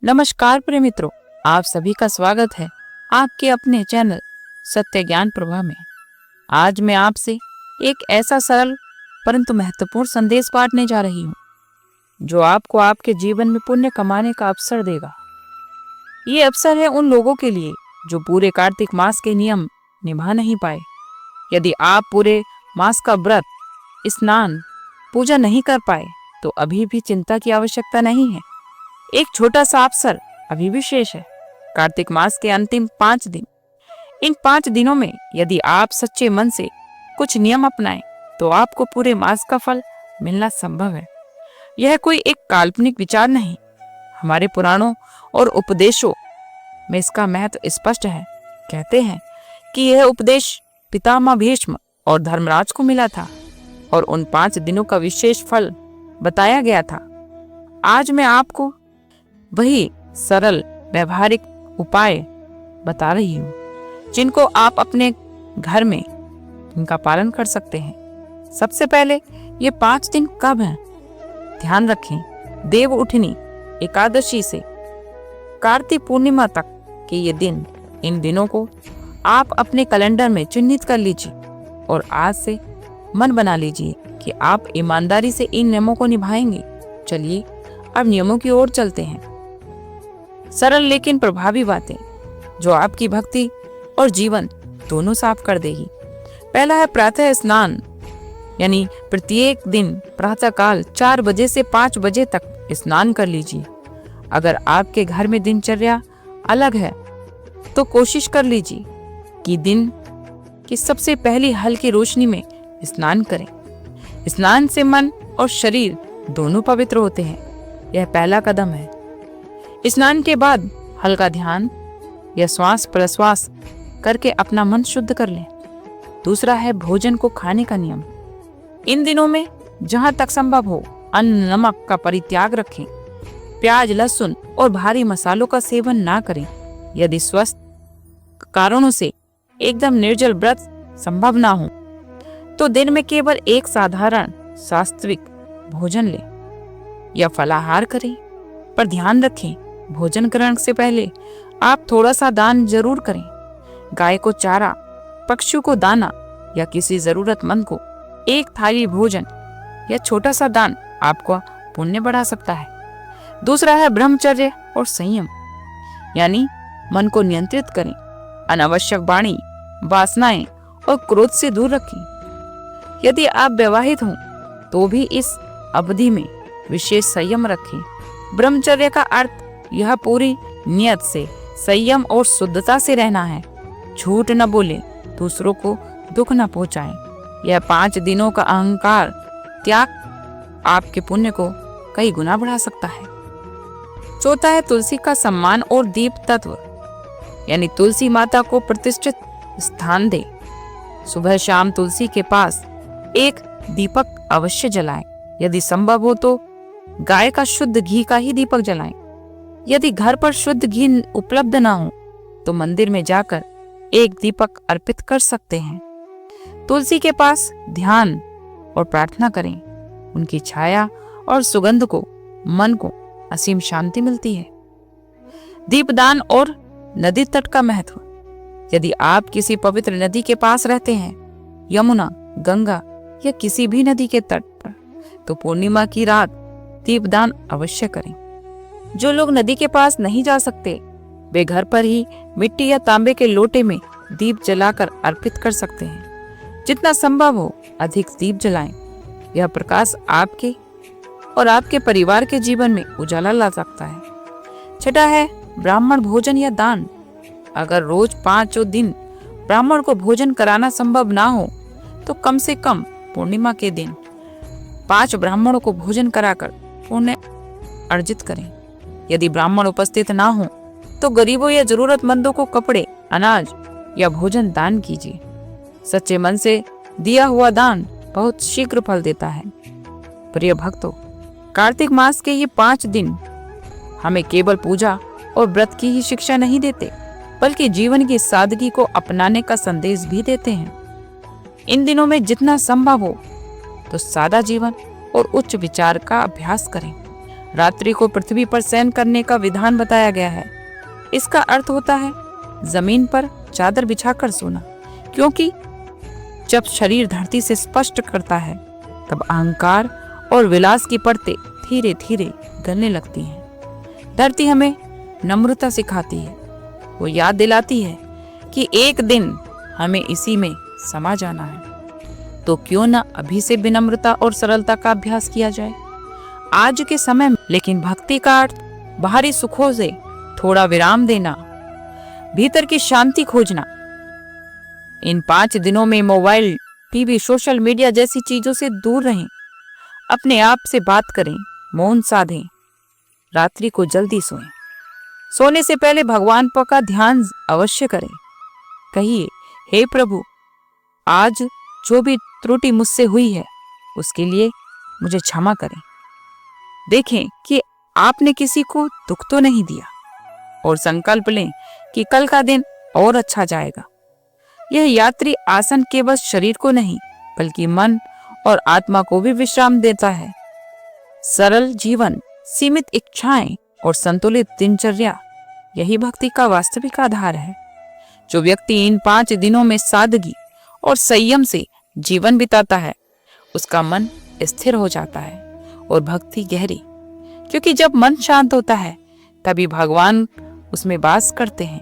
नमस्कार प्रिय मित्रों, आप सभी का स्वागत है आपके अपने चैनल सत्य ज्ञान प्रभा में। आज मैं आपसे एक ऐसा सरल परंतु महत्वपूर्ण संदेश बांटने जा रही हूँ जो आपको आपके जीवन में पुण्य कमाने का अवसर देगा। ये अवसर है उन लोगों के लिए जो पूरे कार्तिक मास के नियम निभा नहीं पाए। यदि आप पूरे मास का व्रत, स्नान, पूजा नहीं कर पाए तो अभी भी चिंता की आवश्यकता नहीं है। एक छोटा सा अवसर अभी भी शेष है। कार्तिक मास के अंतिम 5 दिन, इन 5 दिनों में यदि आप सच्चे मन से कुछ नियम अपनाएं तो आपको पूरे मास का फल मिलना संभव है। यह कोई एक काल्पनिक विचार नहीं, हमारे पुराणों और उपदेशों में इसका महत्व स्पष्ट है। कहते हैं कि यह उपदेश पितामह भीष्म और धर्मराज को मिला था और उन 5 दिनों का विशेष फल बताया गया था। आज मैं आपको वही सरल व्यवहारिक उपाय बता रही हूँ जिनको आप अपने घर में इनका पालन कर सकते हैं। सबसे पहले ये 5 दिन कब हैं? ध्यान रखें, देव उठनी एकादशी से कार्तिक पूर्णिमा तक के ये दिन। इन दिनों को आप अपने कैलेंडर में चिन्हित कर लीजिए और आज से मन बना लीजिए कि आप ईमानदारी से इन नियमों को निभाएंगे। चलिए अब नियमों की ओर चलते हैं। सरल लेकिन प्रभावी बातें जो आपकी भक्ति और जीवन दोनों साफ कर देगी। पहला है प्रातः स्नान, यानी प्रत्येक दिन प्रातः काल 4 बजे से 5 बजे तक स्नान कर लीजिए। अगर आपके घर में दिनचर्या अलग है तो कोशिश कर लीजिए कि दिन की सबसे पहली हल्की रोशनी में स्नान करें। स्नान से मन और शरीर दोनों पवित्र होते हैं। यह पहला कदम है। स्नान के बाद हल्का ध्यान या श्वास प्रश्वास करके अपना मन शुद्ध कर लें। दूसरा है भोजन को खाने का नियम। इन दिनों में जहां तक संभव हो अन्न नमक का परित्याग रखें। प्याज, लहसुन और भारी मसालों का सेवन ना करें। यदि स्वस्थ कारणों से एकदम निर्जल व्रत संभव ना हो तो दिन में केवल एक साधारण सात्विक भोजन लें या फलाहार करें। पर ध्यान रखें, भोजन ग्रहण से पहले आप थोड़ा सा दान जरूर करें। गाय को चारा, पक्षियों को दाना या किसी जरूरतमंद को एक थाली भोजन या छोटा सा दान आपको पुण्य बढ़ा सकता है। दूसरा है ब्रह्मचर्य और संयम, यानी मन को नियंत्रित करें। अनावश्यक वाणी, वासनाएं और क्रोध से दूर रखें। यदि आप विवाहित हों तो भी इस अवधि में विशेष संयम रखें। ब्रह्मचर्य का अर्थ यह पूरी नियत से संयम और शुद्धता से रहना है। झूठ न बोले, दूसरों को दुख न पहुंचाएं। यह 5 दिनों का अहंकार त्याग आपके पुण्य को कई गुना बढ़ा सकता है। चौथा है तुलसी का सम्मान और दीप तत्व, यानी तुलसी माता को प्रतिष्ठित स्थान दे। सुबह शाम तुलसी के पास एक दीपक अवश्य जलाएं। यदि संभव हो तो गाय का शुद्ध घी का ही दीपक जलाएं। यदि घर पर शुद्ध घी उपलब्ध ना हो तो मंदिर में जाकर एक दीपक अर्पित कर सकते हैं। तुलसी के पास ध्यान और प्रार्थना करें। उनकी छाया और सुगंध को मन को असीम शांति मिलती है। दीपदान और नदी तट का महत्व। यदि आप किसी पवित्र नदी के पास रहते हैं, यमुना, गंगा या किसी भी नदी के तट पर, तो पूर्णिमा की रात दीपदान अवश्य करें। जो लोग नदी के पास नहीं जा सकते वे घर पर ही मिट्टी या तांबे के लोटे में दीप जलाकर अर्पित कर सकते हैं। जितना संभव हो अधिक दीप जलाएं। यह प्रकाश आपके और आपके परिवार के जीवन में उजाला ला सकता है। छठा है ब्राह्मण भोजन या दान। अगर रोज 5 दिन ब्राह्मण को भोजन कराना संभव ना हो तो कम से कम पूर्णिमा के दिन 5 ब्राह्मणों को भोजन कराकर पुण्य अर्जित करें। यदि ब्राह्मण उपस्थित ना हो तो गरीबों या जरूरतमंदों को कपड़े, अनाज या भोजन दान कीजिए। सच्चे मन से दिया हुआ दान बहुत शीघ्र फल देता है। प्रिय भक्तों, कार्तिक मास के ये 5 दिन हमें केवल पूजा और व्रत की ही शिक्षा नहीं देते बल्कि जीवन की सादगी को अपनाने का संदेश भी देते हैं। इन दिनों में जितना संभव हो तो सादा जीवन और उच्च विचार का अभ्यास करें। रात्रि को पृथ्वी पर शयन करने का विधान बताया गया है। इसका अर्थ होता है जमीन पर चादर बिछाकर सोना, क्योंकि जब शरीर धरती से स्पष्ट करता है तब अहंकार और विलास की परतें धीरे धीरे गलने लगती हैं। धरती हमें नम्रता सिखाती है, वो याद दिलाती है कि एक दिन हमें इसी में समा जाना है। तो क्यों ना अभी से विनम्रता और सरलता का अभ्यास किया जाए आज के समय में। लेकिन भक्ति का अर्थ बाहरी सुखों से थोड़ा विराम देना, भीतर की शांति खोजना। इन 5 दिनों में मोबाइल, टीवी, सोशल मीडिया जैसी चीजों से दूर रहें, अपने आप से बात करें, मौन साधें, रात्रि को जल्दी सोएं। सोने से पहले भगवान का ध्यान अवश्य करें। कहिए, हे प्रभु, आज जो भी त्रुटि मुझसे हुई है उसके लिए मुझे क्षमा करें। देखें कि आपने किसी को दुख तो नहीं दिया और संकल्प लें कि कल का दिन और अच्छा जाएगा। यह यात्री आसन केवल शरीर को नहीं बल्कि मन और आत्मा को भी विश्राम देता है। सरल जीवन, सीमित इच्छाएं और संतुलित दिनचर्या, यही भक्ति का वास्तविक आधार है। जो व्यक्ति इन 5 दिनों में सादगी और संयम से जीवन बिताता है उसका मन स्थिर हो जाता है और भक्ति गहरी, क्योंकि जब मन शांत होता है तभी भगवान उसमें वास करते हैं।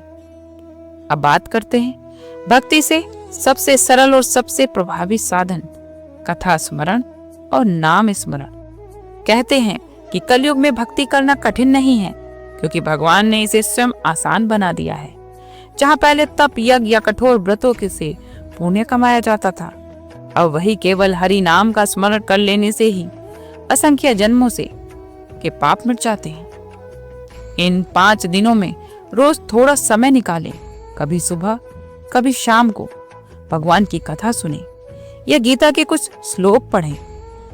अब बात करते हैं भक्ति से सबसे सरल और सबसे प्रभावी साधन कथा स्मरण और नाम स्मरण। कहते हैं कि कलयुग में भक्ति करना कठिन नहीं है, क्योंकि भगवान ने इसे स्वयं आसान बना दिया है। जहां पहले तप, यज्ञ या कठोर व्रतों के से पुण्य कमाया जाता था, अब वही केवल हरि नाम का स्मरण कर लेने से ही असंख्य जन्मों से के पाप मिट जाते हैं। इन 5 दिनों में रोज थोड़ा समय निकालें, कभी सुबह कभी शाम को भगवान की कथा सुने या गीता के कुछ श्लोक पढ़ें।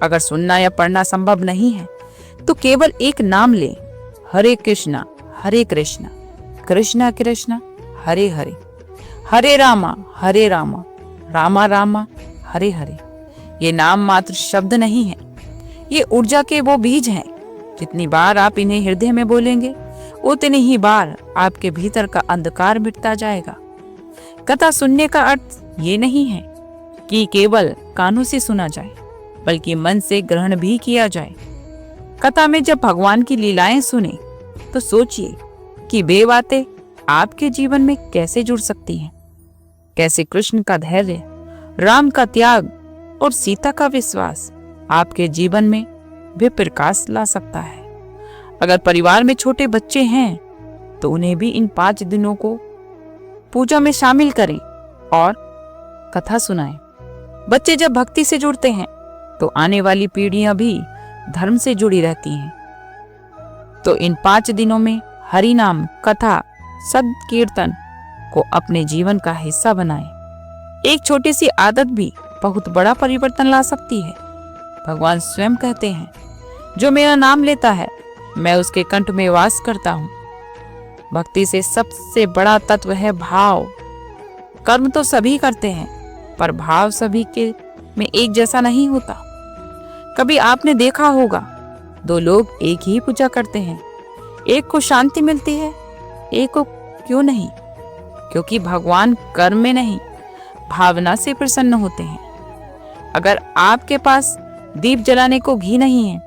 अगर सुनना या पढ़ना संभव नहीं है तो केवल एक नाम लें, हरे कृष्णा कृष्णा कृष्णा हरे हरे, हरे रामा रामा रामा हरे हरे। ये नाम मात्र शब्द नहीं है, ये ऊर्जा के वो बीज हैं। जितनी बार आप इन्हें हृदय में बोलेंगे उतनी ही बार आपके भीतर का अंधकार मिटता जाएगा। कथा सुनने का अर्थ ये नहीं है कि केवल कानों से सुना जाए, बल्कि मन से ग्रहण भी किया जाए। कथा में जब भगवान की लीलाएं सुने तो सोचिए कि वे बातें आपके जीवन में कैसे जुड़ सकती हैं। कैसे कृष्ण का धैर्य, राम का त्याग और सीता का विश्वास आपके जीवन में भी प्रकाश ला सकता है। अगर परिवार में छोटे बच्चे हैं तो उन्हें भी इन 5 दिनों को पूजा में शामिल करें और कथा सुनाएं। बच्चे जब भक्ति से जुड़ते हैं तो आने वाली पीढ़ियां भी धर्म से जुड़ी रहती हैं। तो इन 5 दिनों में हरि नाम, कथा, सद कीर्तन को अपने जीवन का हिस्सा बनाएं। एक छोटी सी आदत भी बहुत बड़ा परिवर्तन ला सकती है। भगवान स्वयं कहते हैं, जो मेरा नाम लेता है मैं उसके कंठ में वास करता हूँ। भक्ति से सबसे बड़ा तत्व है भाव। कर्म तो सभी करते हैं, पर भाव सभी के में एक जैसा नहीं होता। कभी आपने देखा होगा 2 लोग एक ही पूजा करते हैं, एक को शांति मिलती है, एक को क्यों नहीं? क्योंकि भगवान कर्म में नहीं, भावना से प्रसन्न होते हैं। अगर आपके पास दीप जलाने को घी नहीं है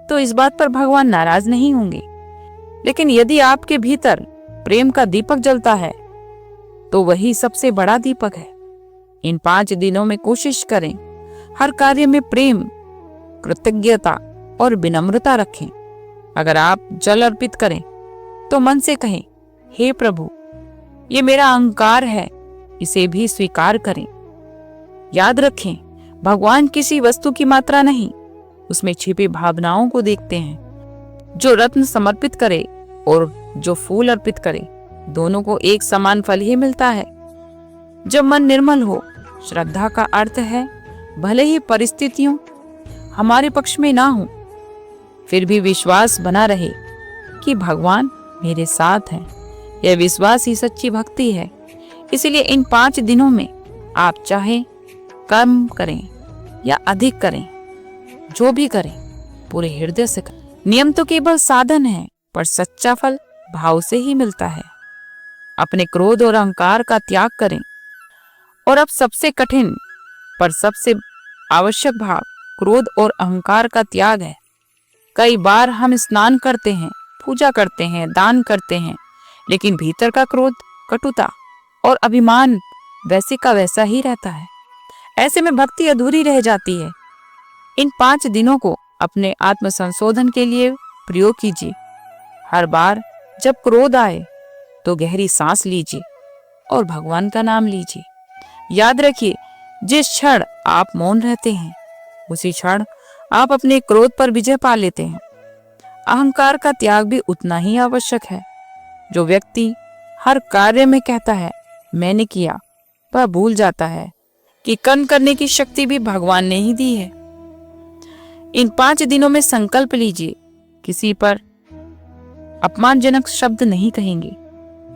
तो इस बात पर भगवान नाराज नहीं होंगे। लेकिन यदि आपके भीतर प्रेम का दीपक जलता है तो वही सबसे बड़ा दीपक है। इन 5 दिनों में कोशिश करें हर कार्य में प्रेम, कृतज्ञता और विनम्रता रखें। अगर आप जल अर्पित करें तो मन से कहें, हे प्रभु, ये मेरा अहंकार है, इसे भी स्वीकार करें। याद रखें, भगवान किसी वस्तु की मात्रा नहीं, उसमें छिपी भावनाओं को देखते हैं। जो रत्न समर्पित करे और जो फूल अर्पित करे, दोनों को एक समान फल ही मिलता है। जब मन निर्मल हो, श्रद्धा का अर्थ है भले ही परिस्थितियों हमारे पक्ष में ना हो, फिर भी विश्वास बना रहे कि भगवान मेरे साथ हैं। यह विश्वास ही सच्ची भक्ति है। इसलिए इन 5 दिनों में आप चाहे कम करें या अधिक करें, जो भी करें पूरे हृदय से करें। नियम तो केवल साधन है, पर सच्चा फल भाव से ही मिलता है। अपने क्रोध और अहंकार का त्याग करें। और अब सबसे कठिन पर सबसे आवश्यक भाव क्रोध और अहंकार का त्याग है। कई बार हम स्नान करते हैं, पूजा करते हैं, दान करते हैं, लेकिन भीतर का क्रोध, कटुता और अभिमान वैसे का वैसा ही रहता है। ऐसे में भक्ति अधूरी रह जाती है। इन 5 दिनों को अपने आत्म संशोधन के लिए प्रयोग कीजिए। हर बार जब क्रोध आए तो गहरी सांस लीजिए और भगवान का नाम लीजिए। याद रखिए, जिस क्षण आप मौन रहते हैं उसी क्षण आप अपने क्रोध पर विजय पा लेते हैं। अहंकार का त्याग भी उतना ही आवश्यक है। जो व्यक्ति हर कार्य में कहता है मैंने किया, वह भूल जाता है कि कर्म करने की शक्ति भी भगवान ने ही दी है। इन 5 दिनों में संकल्प लीजिए, किसी पर अपमानजनक शब्द नहीं कहेंगे,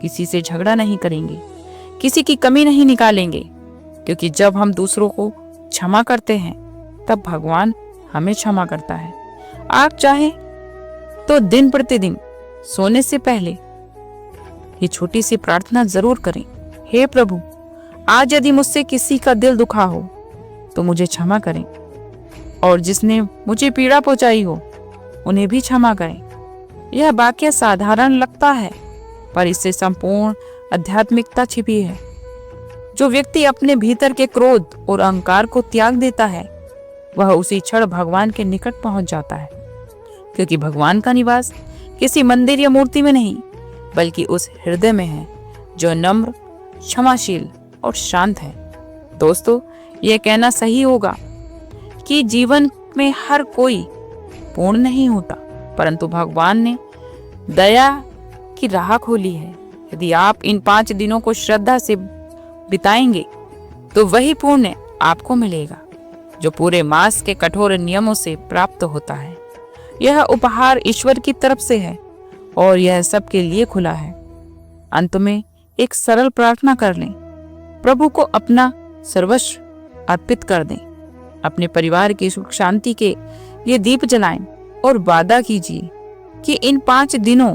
किसी से झगड़ा नहीं करेंगे, किसी की कमी नहीं निकालेंगे, क्योंकि जब हम दूसरों को क्षमा करते हैं तब भगवान हमें क्षमा करता है। आप चाहें तो दिन प्रतिदिन सोने से पहले ये छोटी सी प्रार्थना जरूर करें। हे प्रभु, आज यदि मुझसे किसी का दिल दुखा हो तो मुझे क्षमा करें, और जिसने मुझे पीड़ा पहुंचाई हो उन्हें भी क्षमा करें। यह वाक्य साधारण लगता है, पर इससे संपूर्ण आध्यात्मिकता छिपी है। जो व्यक्ति अपने भीतर के क्रोध और अहंकार को त्याग देता है वह उसी क्षण भगवान के निकट पहुंच जाता है, क्योंकि भगवान का निवास किसी मंदिर या मूर्ति में नहीं बल्कि उस हृदय में है जो नम्र, क्षमाशील और शांत है। दोस्तों, यह कहना सही होगा कि जीवन में हर कोई पूर्ण नहीं होता, परंतु भगवान ने दया की राह खोली है। यदि आप इन 5 दिनों को श्रद्धा से बिताएंगे तो वही पुण्य आपको मिलेगा जो पूरे मास के कठोर नियमों से प्राप्त होता है। यह उपहार ईश्वर की तरफ से है और यह सबके लिए खुला है। अंत में एक सरल प्रार्थना कर लें। प्रभु को अपना सर्वस्व अर्पित कर दें। अपने परिवार की सुख शांति के लिए दीप जलाएं और वादा कीजिए कि इन 5 दिनों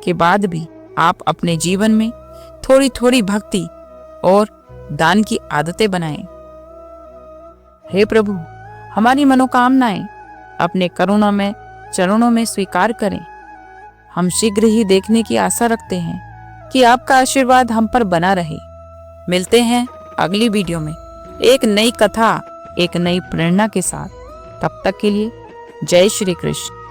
के बाद भी आप अपने जीवन में थोड़ी थोड़ी भक्ति और दान की आदतें बनाएं। हे प्रभु, हमारी मनोकामनाएं अपने करुणा में चरणों में स्वीकार करें। हम शीघ्र ही देखने की आशा रखते हैं कि आपका आशीर्वाद हम पर बना रहे। मिलते हैं अगली वीडियो में एक नई कथा, एक नई प्रेरणा के साथ। तब तक के लिए जय श्री कृष्ण।